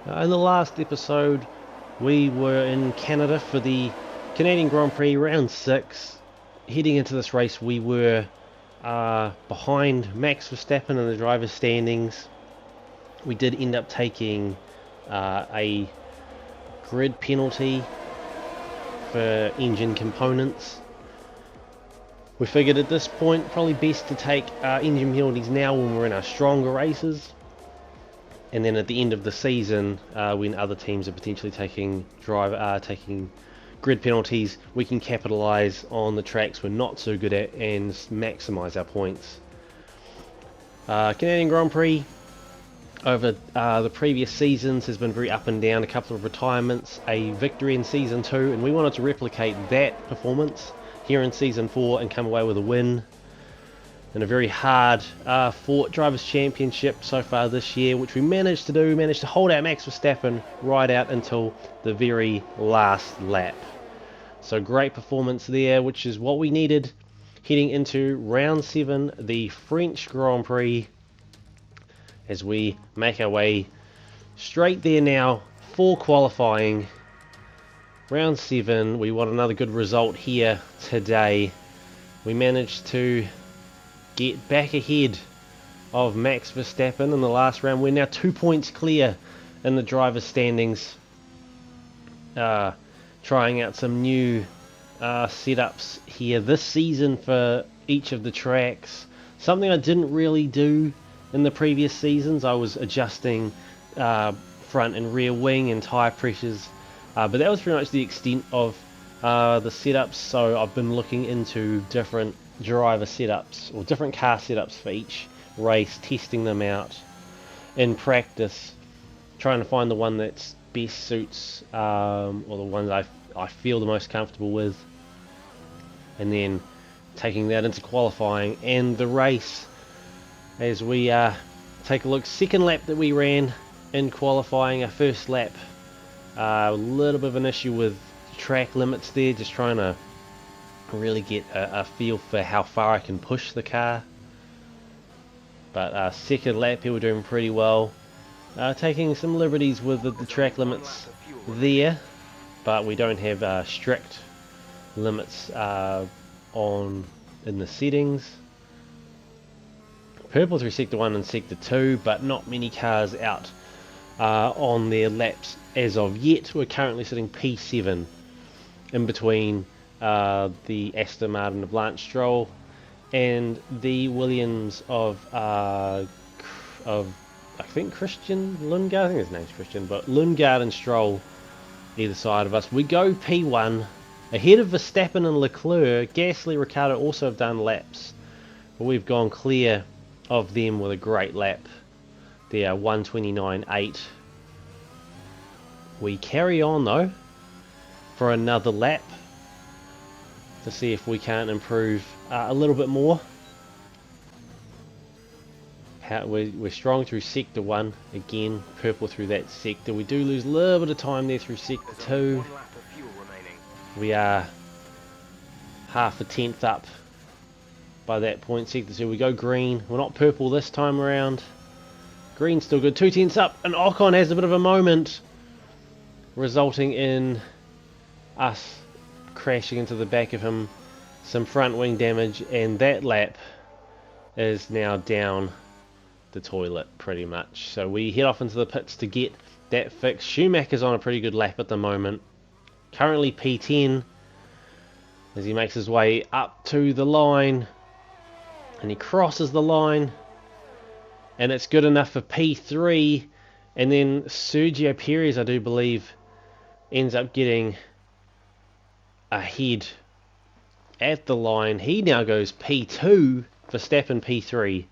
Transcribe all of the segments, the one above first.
In the last episode, we were in Canada for the Canadian Grand Prix round 6. Heading into this race, we were behind Max Verstappen in the driver's standings. We did end up taking a grid penalty for engine components. We figured at this point probably best to take engine penalties now when we're in our stronger races, and then at the end of the season, when other teams are potentially taking grid penalties, we can capitalise on the tracks we're not so good at and maximise our points. Canadian Grand Prix over the previous seasons has been very up and down. A couple of retirements, a victory in season 2, and we wanted to replicate that performance here in season 4 and come away with a win in a very hard fought Drivers' Championship so far this year, which we managed to do. We managed to hold out Max Verstappen right out until the very last lap. So great performance there, which is what we needed heading into round 7, the French Grand Prix, as we make our way straight there now for qualifying. Round 7, we want another good result here today. We managed to get back ahead of Max Verstappen in the last round. We're now 2 points clear in the driver's standings. Trying out some new setups here this season for each of the tracks. Something I didn't really do in the previous seasons. I was adjusting front and rear wing and tyre pressures, but that was pretty much the extent of the setups. So I've been looking into different driver setups or different car setups for each race, testing them out in practice, trying to find the one that's best suits or the ones I feel the most comfortable with, and then taking that into qualifying and the race. As we take a look, second lap that we ran in qualifying, our first lap, a little bit of an issue with track limits there, just trying to really get a feel for how far I can push the car. But second lap here we're doing pretty well, taking some liberties with the track limits there, but we don't have strict limits on in the settings. Purple through sector 1 and sector 2, but not many cars out on their laps as of yet. We're currently sitting P7 in between the Aston Martin of Lance Stroll and the Williams of I think Christian Lundgaard. I think his name's Christian, but Lundgaard and Stroll either side of us. We go P1 ahead of Verstappen and Leclerc. Gasly, Ricciardo also have done laps, but we've gone clear of them with a great lap. They are 1:29.8. We carry on though for another lap to see if we can't improve a little bit more. We're strong through sector 1 again, purple through that sector. We do lose a little bit of time there through sector 2. We are half a tenth up by that point. Sector 2 we go green. We're not purple this time around. Green's still good, 2 tenths up, and Ocon has a bit of a moment, resulting in us crashing into the back of him, some front wing damage, and that lap is now down the toilet pretty much. So we head off into the pits to get that fixed. Schumacher's on a pretty good lap at the moment, currently P10, as he makes his way up to the line, and he crosses the line, and it's good enough for P3, and then Sergio Perez, I do believe, ends up getting ahead at the line. He now goes P2, Verstappen P3.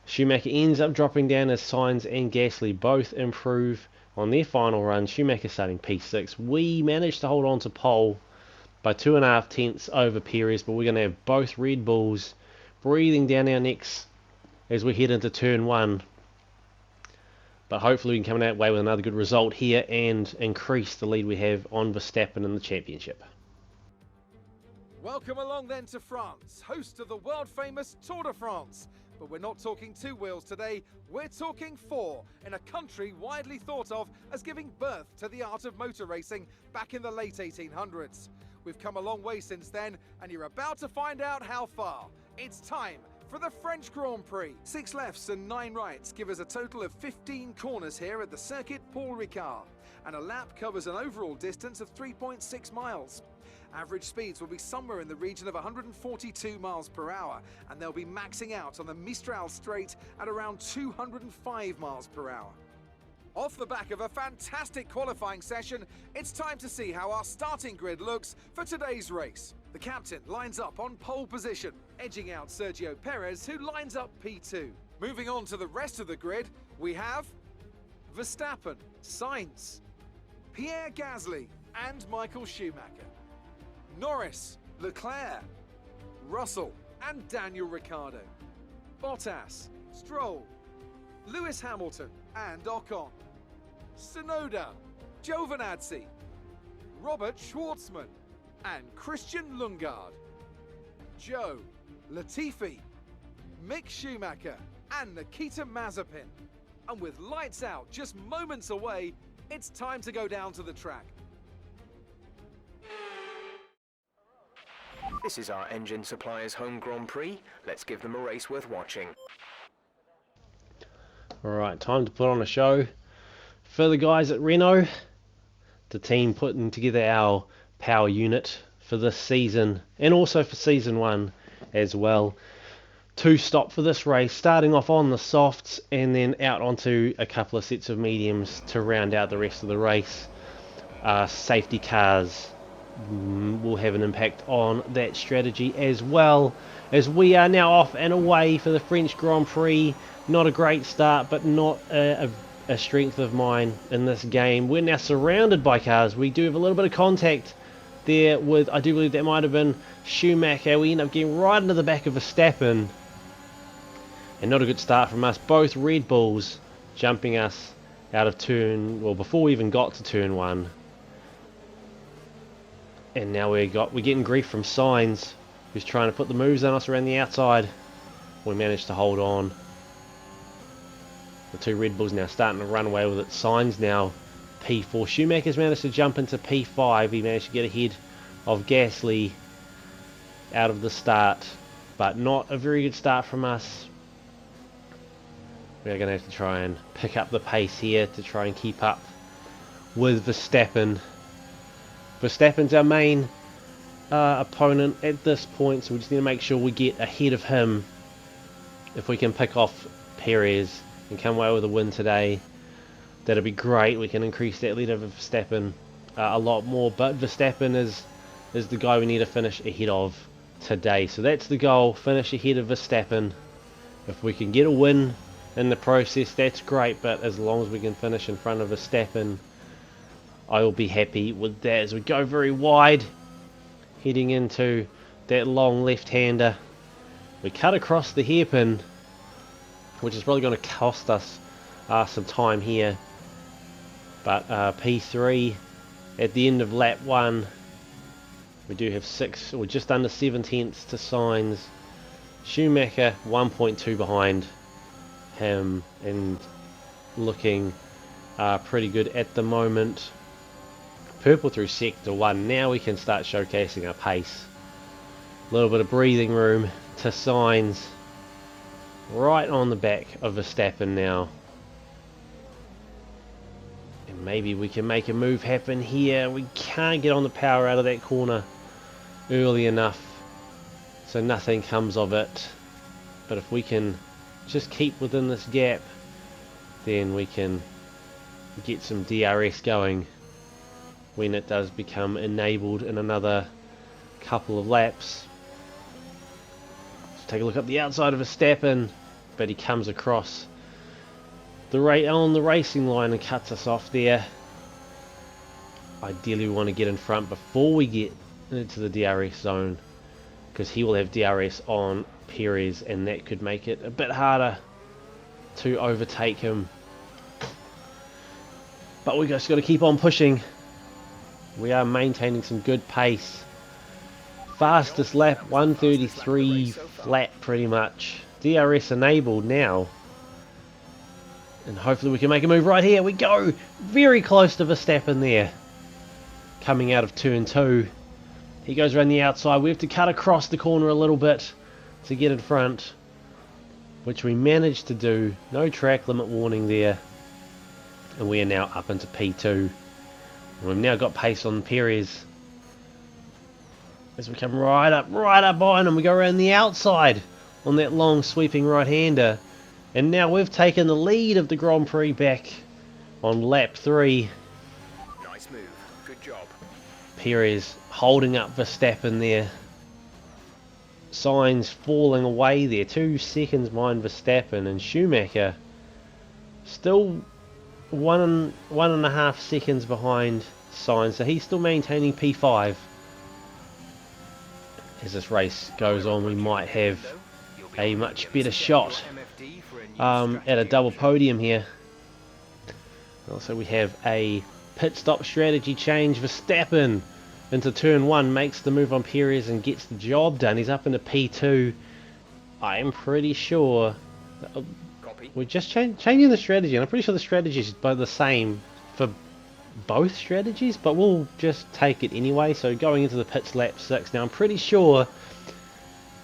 Schumacher ends up dropping down as Sainz and Gasly both improve on their final run. Schumacher starting P6. We managed to hold on to pole by 2.5 tenths over Perez, but we're going to have both Red Bulls breathing down our necks as we head into turn 1. But hopefully we can come away with another good result here and increase the lead we have on Verstappen in the championship. Welcome along then to France, host of the world famous Tour de France. But we're not talking 2 wheels today, we're talking 4, in a country widely thought of as giving birth to the art of motor racing back in the late 1800s. We've come a long way since then, and you're about to find out how far. It's time for the French Grand Prix. 6 lefts and 9 rights give us a total of 15 corners here at the Circuit Paul Ricard, and a lap covers an overall distance of 3.6 miles. Average speeds will be somewhere in the region of 142 miles per hour, and they'll be maxing out on the Mistral Straight at around 205 miles per hour. Off the back of a fantastic qualifying session, it's time to see how our starting grid looks for today's race. The captain lines up on pole position, edging out Sergio Perez, who lines up P2. Moving on to the rest of the grid, we have Verstappen, Sainz, Pierre Gasly and Michael Schumacher, Norris, Leclerc, Russell and Daniel Ricciardo, Bottas, Stroll, Lewis Hamilton and Ocon, Tsunoda, Giovinazzi, Robert Schwartzman and Christian Lundgaard, Joe, Latifi, Mick Schumacher and Nikita Mazepin. And with lights out just moments away, it's time to go down to the track. This is our engine supplier's home Grand Prix. Let's give them a race worth watching. Alright, time to put on a show for the guys at Renault, the team putting together our power unit for this season and also for season 1 as well. 2 stop for this race, starting off on the softs and then out onto a couple of sets of mediums to round out the rest of the race. Safety cars will have an impact on that strategy, as well as we are now off and away for the French Grand Prix. Not a great start, but not a strength of mine in this game. We're now surrounded by cars. We do have a little bit of contact there with, I do believe that might have been Schumacher. We end up getting right into the back of Verstappen, and not a good start from us. Both Red Bulls jumping us out of turn, well, before we even got to turn 1. And now we're getting grief from Sainz, who's trying to put the moves on us around the outside. We managed to hold on. The 2 Red Bulls now starting to run away with it. Sainz now P4. Schumacher's managed to jump into P5. He managed to get ahead of Gasly out of the start, but not a very good start from us. We're going to have to try and pick up the pace here to try and keep up with Verstappen. Verstappen's our main opponent at this point, so we just need to make sure we get ahead of him. If we can pick off Perez and come away with a win today, that'd be great. We can increase that lead over Verstappen a lot more, but Verstappen is the guy we need to finish ahead of today. So that's the goal, finish ahead of Verstappen. If we can get a win in the process, that's great, but as long as we can finish in front of Verstappen, I will be happy with that. As we go very wide, heading into that long left-hander, we cut across the hairpin, which is probably going to cost us some time here. But P3 at the end of lap 1, we do have 6 or just under 7 tenths to Sainz. Schumacher 1.2 behind him and looking pretty good at the moment. Purple through sector 1. Now we can start showcasing our pace. A little bit of breathing room to Sainz. Right on the back of Verstappen now. And maybe we can make a move happen here. We can't get on the power out of that corner early enough, so nothing comes of it. But if we can just keep within this gap, then we can get some DRS going when it does become enabled in another couple of laps. Let's take a look up the outside of Verstappen, but he comes across on the racing line and cuts us off there. Ideally we want to get in front before we get into the DRS zone, because he will have DRS on Perez, and that could make it a bit harder to overtake him. But we just got to keep on pushing. We are maintaining some good pace. Fastest lap 133 flat pretty much. DRS enabled now. And hopefully we can make a move right here. We go! Very close to Verstappen there. Coming out of turn 2. He goes around the outside. We have to cut across the corner a little bit to get in front, which we managed to do. No track limit warning there. And we are now up into P2. And we've now got pace on Perez. As we come right up behind him, we go around the outside on that long sweeping right-hander. And now we've taken the lead of the Grand Prix back on lap 3. Nice move. Good job. Perez holding up Verstappen there. Sainz falling away there. 2 seconds behind Verstappen, and Schumacher still 1.5 seconds behind Sainz. So he's still maintaining P5. As this race goes on, we might have a much better shot at a double podium here. Also, we have a pit stop strategy change. Verstappen into turn 1 makes the move on Perez and gets the job done. He's up into P2. I am pretty sure we're just changing the strategy, and I'm pretty sure the strategy is both the same for both strategies, but we'll just take it anyway. So going into the pits lap 6 now, I'm pretty sure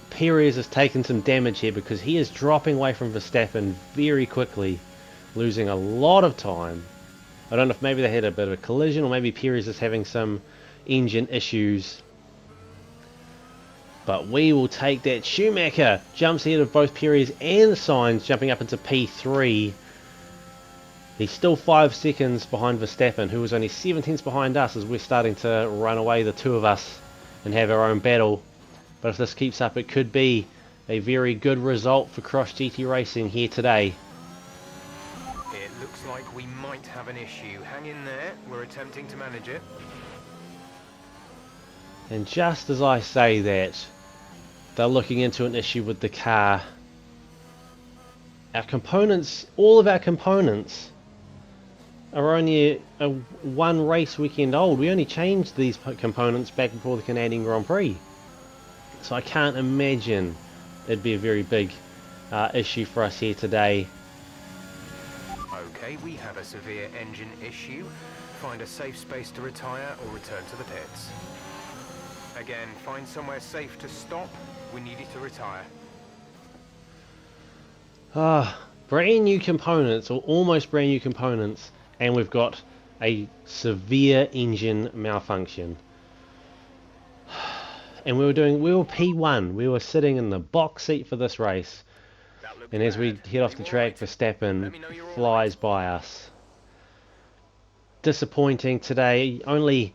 Perez has taken some damage here because he is dropping away from Verstappen very quickly, losing a lot of time. I don't know if maybe they had a bit of a collision, or maybe Perez is having some engine issues. But we will take that. Schumacher jumps ahead of both Perez and Sainz, jumping up into P3. He's still 5 seconds behind Verstappen, who was only 7 tenths behind us, as we're starting to run away, the two of us, and have our own battle. But if this keeps up, it could be a very good result for Cross GT Racing here today. It looks like we might have an issue. Hang in there, we're attempting to manage it. And just as I say that, they're looking into an issue with the car. Our components, all of our components, are only a 1 race weekend old. We only changed these components back before the Canadian Grand Prix. So I can't imagine it'd be a very big issue for us here today. Okay, we have a severe engine issue. Find a safe space to retire or return to the pits. Again, find somewhere safe to stop. We need you to retire. Brand new components, or almost brand new components, and we've got a severe engine malfunction. And we were P1. We were sitting in the box seat for this race. And as we head off the track, Verstappen flies by us. Disappointing today. Only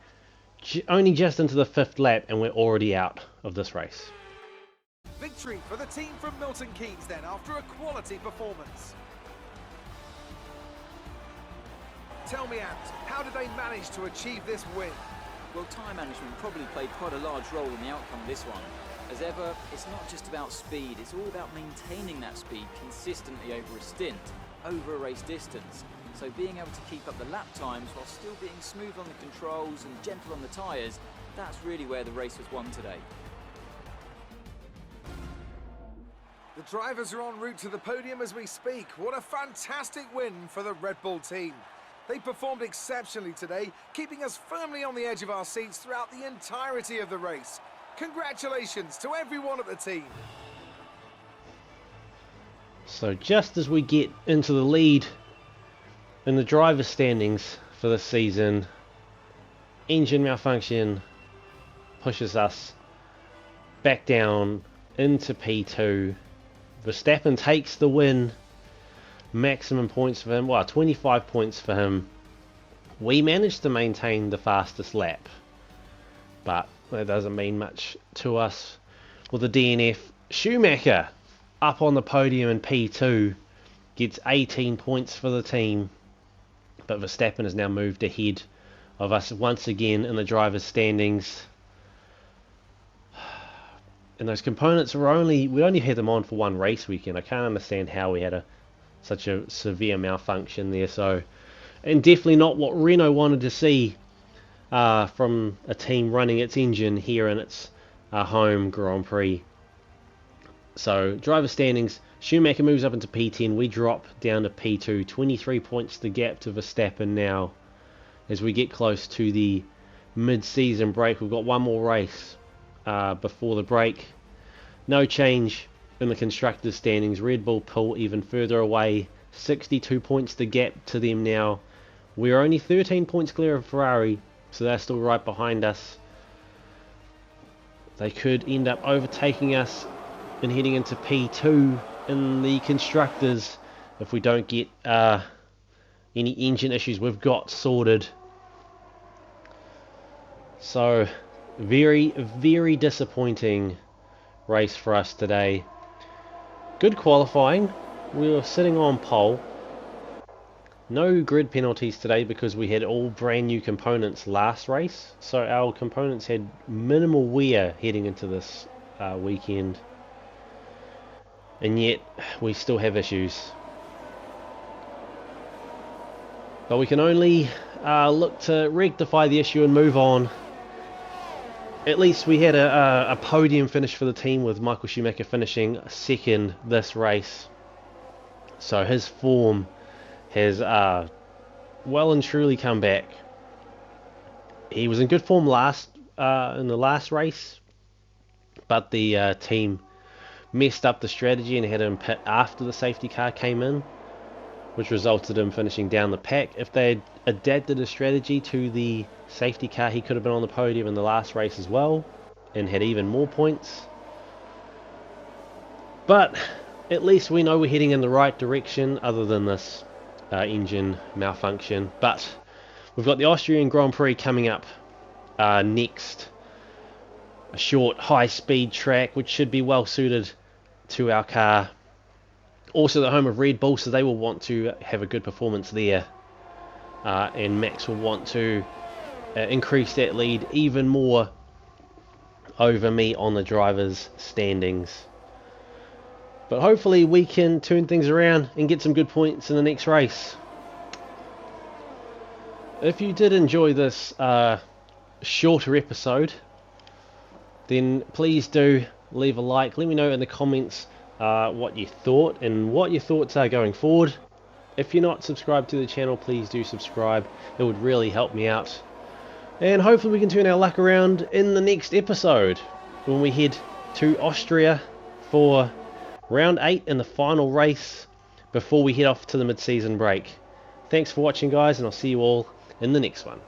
just into the 5th lap, and we're already out of this race. Victory for the team from Milton Keynes then, after a quality performance. Tell me, Ant, how did they manage to achieve this win? Well, time management probably played quite a large role in the outcome of this one. As ever, it's not just about speed, it's all about maintaining that speed consistently over a stint, over a race distance. So being able to keep up the lap times while still being smooth on the controls and gentle on the tyres, that's really where the race was won today. The drivers are en route to the podium as we speak. What a fantastic win for the Red Bull team. They performed exceptionally today, keeping us firmly on the edge of our seats throughout the entirety of the race. Congratulations to everyone at the team. So just as we get into the lead in the driver's standings for this season, engine malfunction pushes us back down into P2. Verstappen takes the win. Maximum points for him, well, 25 points for him. We managed to maintain the fastest lap, but that doesn't mean much to us with the DNF. Schumacher up on the podium in P2, gets 18 points for the team, but Verstappen has now moved ahead of us once again in the drivers' standings. And those components we only had them on for 1 race weekend. I can't understand how we had such a severe malfunction there. So, and definitely not what Renault wanted to see from a team running its engine here in its home Grand Prix. So driver standings, Schumacher moves up into P10. We drop down to P2. 23 points the gap to Verstappen now as we get close to the mid-season break. We've got one more race before the break. No change in the constructors' standings. Red Bull pull even further away. 62 points the gap to them now. We're only 13 points clear of Ferrari, so they're still right behind us. They could end up overtaking us and heading into P2 in the constructors if we don't get any engine issues we've got sorted. So very, very disappointing race for us today. Good qualifying. We were sitting on pole. No grid penalties today because we had all brand new components last race, so our components had minimal wear heading into this weekend, and yet we still have issues. But we can only look to rectify the issue and move on. At least we had a podium finish for the team with Michael Schumacher finishing second this race, so his form has well and truly come back. He was in good form in the last race, but the team messed up the strategy and had him pit after the safety car came in, which resulted in him finishing down the pack. If they had adapted a strategy to the safety car, he could have been on the podium in the last race as well and had even more points. But at least we know we're heading in the right direction, other than this engine malfunction. But we've got the Austrian Grand Prix coming up next. A short high-speed track which should be well suited to our car. Also the home of Red Bull, so they will want to have a good performance there. And Max will want to increase that lead even more over me on the drivers' standings. But hopefully we can turn things around and get some good points in the next race. If you did enjoy this shorter episode, then please do leave a like. Let me know in the comments what you thought and what your thoughts are going forward. If you're not subscribed to the channel, please do subscribe. It would really help me out. And hopefully we can turn our luck around in the next episode when we head to Austria for round 8 in the final race before we head off to the mid-season break. Thanks for watching, guys, and I'll see you all in the next one.